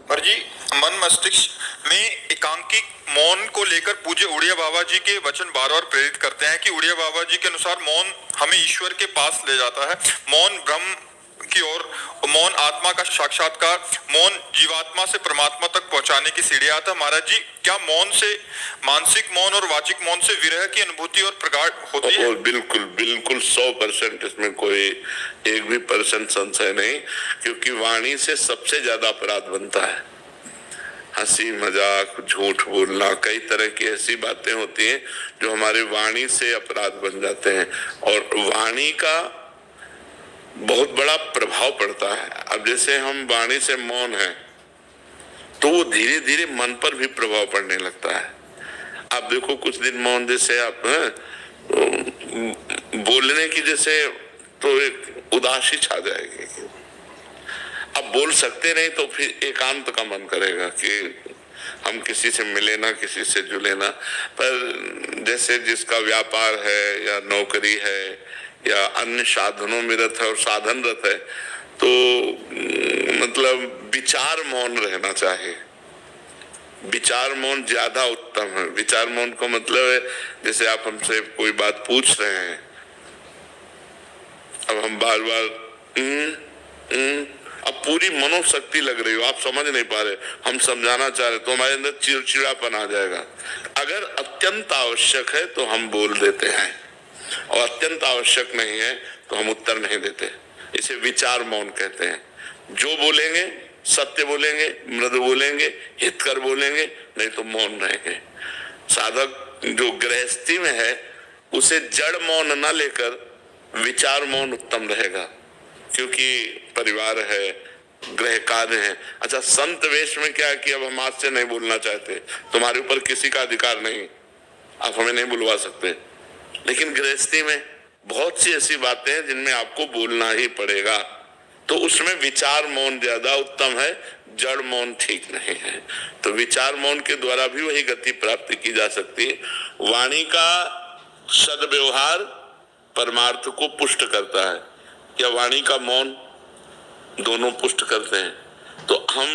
पर जी, मन मस्तिष्क में एकांकिक मौन को लेकर पूज्य उड़िया बाबा जी के वचन बार बार प्रेरित करते हैं कि उड़िया बाबा जी के अनुसार मौन हमें ईश्वर के पास ले जाता है, मौन ब्रह्म की ओर, मौन आत्मा का साक्षात्कार, मौन जीवात्मा से परमात्मा तक पहुंचाने की सीढ़ी आता। महाराज जी, क्या मौन से, मानसिक मौन और वाचिक मौन से विरह की अनुभूति और प्रगाढ़ होती है? बिल्कुल बिल्कुल 100%, इसमें कोई एक भी परसेंट संशय नहीं, क्योंकि वाणी से सबसे ज्यादा अपराध बनता है। हंसी मजाक, झूठ बोलना, कई तरह की ऐसी बातें होती हैं जो हमारे वाणी से अपराध बन जाते हैं, और वाणी का बहुत बड़ा प्रभाव पड़ता है। अब जैसे हम वाणी से मौन हैं तो वो धीरे धीरे मन पर भी प्रभाव पड़ने लगता है। आप देखो कुछ दिन मौन, जैसे आप बोलने की जैसे तो एक उदासी छा जाएगी। अब बोल सकते नहीं तो फिर एकांत का मन करेगा कि हम किसी से मिले ना, किसी से जुले ना। पर जैसे जिसका व्यापार है या नौकरी है या अन्य साधनों में रत है और साधनरत है, तो मतलब विचार मौन रहना चाहिए। विचार मौन ज्यादा उत्तम है। विचार मौन को मतलब है, जैसे आप हमसे कोई बात पूछ रहे हैं, अब हम बार बार अब पूरी मनोशक्ति लग रही हो, आप समझ नहीं पा रहे, हम समझाना चाह रहे, तो हमारे अंदर चिड़चिड़ापन आ जाएगा। अगर अत्यंत आवश्यक है तो हम बोल देते हैं, और अत्यंत आवश्यक नहीं है तो हम उत्तर नहीं देते। इसे विचार मौन कहते हैं। जो बोलेंगे सत्य बोलेंगे, मृदु बोलेंगे, हितकर बोलेंगे, नहीं तो मौन रहेंगे। साधक जो गृहस्थी में है उसे जड़ मौन न लेकर विचार मौन उत्तम रहेगा, क्योंकि परिवार है, गृह कार्य है। अच्छा, संत वेश में क्या है कि अब हम आज से नहीं बोलना चाहते, तुम्हारे ऊपर किसी का अधिकार नहीं, आप हमें नहीं बुलवा सकते। लेकिन गृहस्थी में बहुत सी ऐसी बातें हैं जिनमें आपको बोलना ही पड़ेगा, तो उसमें विचार मौन ज्यादा उत्तम है, जड़ मौन ठीक नहीं है। तो विचार मौन के द्वारा भी वही गति प्राप्त की जा सकती है। वाणी का सद्व्यवहार परमार्थ को पुष्ट करता है, या वाणी का मौन, दोनों पुष्ट करते हैं। तो हम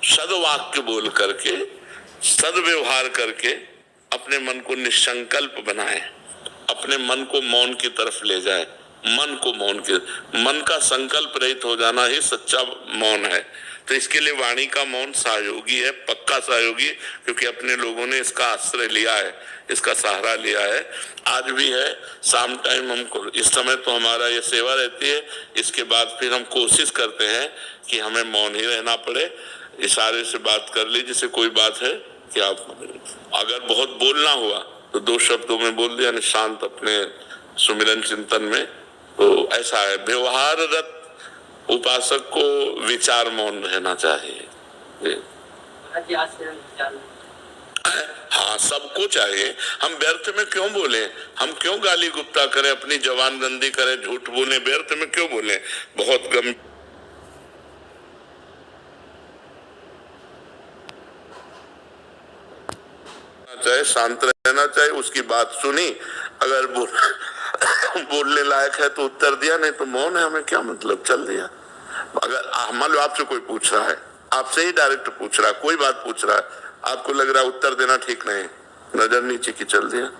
सद्वाक्य बोल करके, सद्व्यवहार करके अपने मन को निसंकल्प बनाएं, अपने मन को मौन की तरफ ले जाए। मन को मौन के, मन का संकल्प रहित हो जाना ही सच्चा मौन है। तो इसके लिए वाणी का मौन सहयोगी है, पक्का सहयोगी, क्योंकि अपने लोगों ने इसका आश्रय लिया है, इसका सहारा लिया है, आज भी है। शाम टाइम हमको, इस समय तो हमारा ये सेवा रहती है, इसके बाद फिर हम कोशिश करते हैं कि हमें मौन ही रहना पड़े। इशारे से बात कर ली, जैसे कोई बात है कि आप अगर बहुत बोलना हुआ तो 2 शब्दों में बोल दिया, शांत अपने सुमिरन चिंतन में। तो ऐसा है, व्यवहाररत उपासक को विचार मौन रहना चाहिए। हाँ, सबको चाहिए। हम व्यर्थ में क्यों बोले, हम क्यों गाली गुप्ता करें, अपनी जवान गंदी करें, झूठ बोले, व्यर्थ में क्यों बोले। बहुत गंभीर चाहे, शांत रहना चाहिए। उसकी बात सुनी, अगर बोलने लायक है तो उत्तर दिया, नहीं तो मौन है, हमें क्या मतलब, चल दिया। अगर मान लो आपसे कोई पूछ रहा है, आपसे ही डायरेक्ट पूछ रहा है, कोई बात पूछ रहा है, आपको लग रहा है उत्तर देना ठीक नहीं, नजर नीचे की, चल दिया।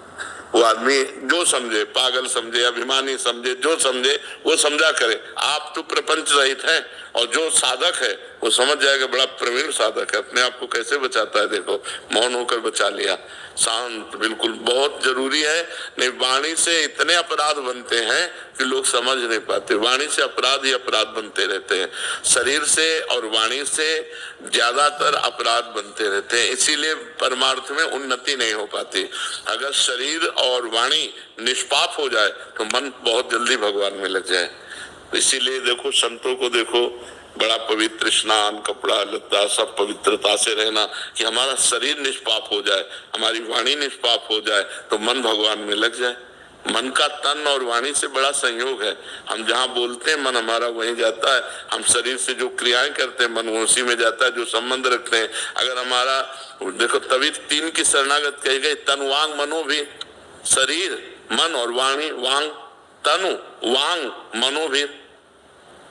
वो आदमी जो समझे, पागल समझे, अभिमानी समझे, जो समझे वो समझा करे। आप तो प्रपंच रहित हैं, और जो साधक है वो समझ जाएगा, बड़ा प्रवीण साधक है, अपने आप को कैसे बचाता है, देखो मौन होकर बचा लिया। शांत बिल्कुल बहुत जरूरी है। नहीं, वाणी से इतने अपराध बनते हैं कि लोग समझ नहीं पाते। वाणी से अपराध ही अपराध बनते रहते हैं, शरीर से और वाणी से ज्यादातर अपराध बनते रहते हैं। इसीलिए परमार्थ में उन्नति नहीं हो पाती। अगर शरीर और वाणी निष्पाप हो जाए तो मन बहुत जल्दी भगवान में लग जाए। इसीलिए देखो, संतों को देखो, बड़ा पवित्र स्नान, कपड़ा लत्ता सब पवित्रता से रहना, कि हमारा शरीर निष्पाप हो जाए, हमारी वाणी निष्पाप हो जाए, तो मन भगवान में लग जाए। मन का तन और वाणी से बड़ा संयोग है। हम जहाँ बोलते हैं मन हमारा वहीं जाता है, हम शरीर से जो क्रियाएं करते हैं मन उसी में जाता है, जो संबंध रखते हैं। अगर हमारा देखो, तभी 3 की शरणागत कही गई, तन वांग मनो भी। शरीर, मन और वाणी, वांग, तनु, वांग, मनो भी।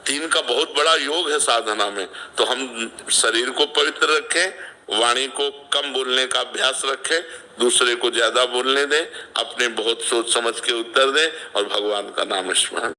तीन का बहुत बड़ा योग है साधना में। तो हम शरीर को पवित्र रखें, वाणी को कम बोलने का अभ्यास रखें, दूसरे को ज्यादा बोलने दें, अपने बहुत सोच समझ के उत्तर दें और भगवान का नाम स्मरण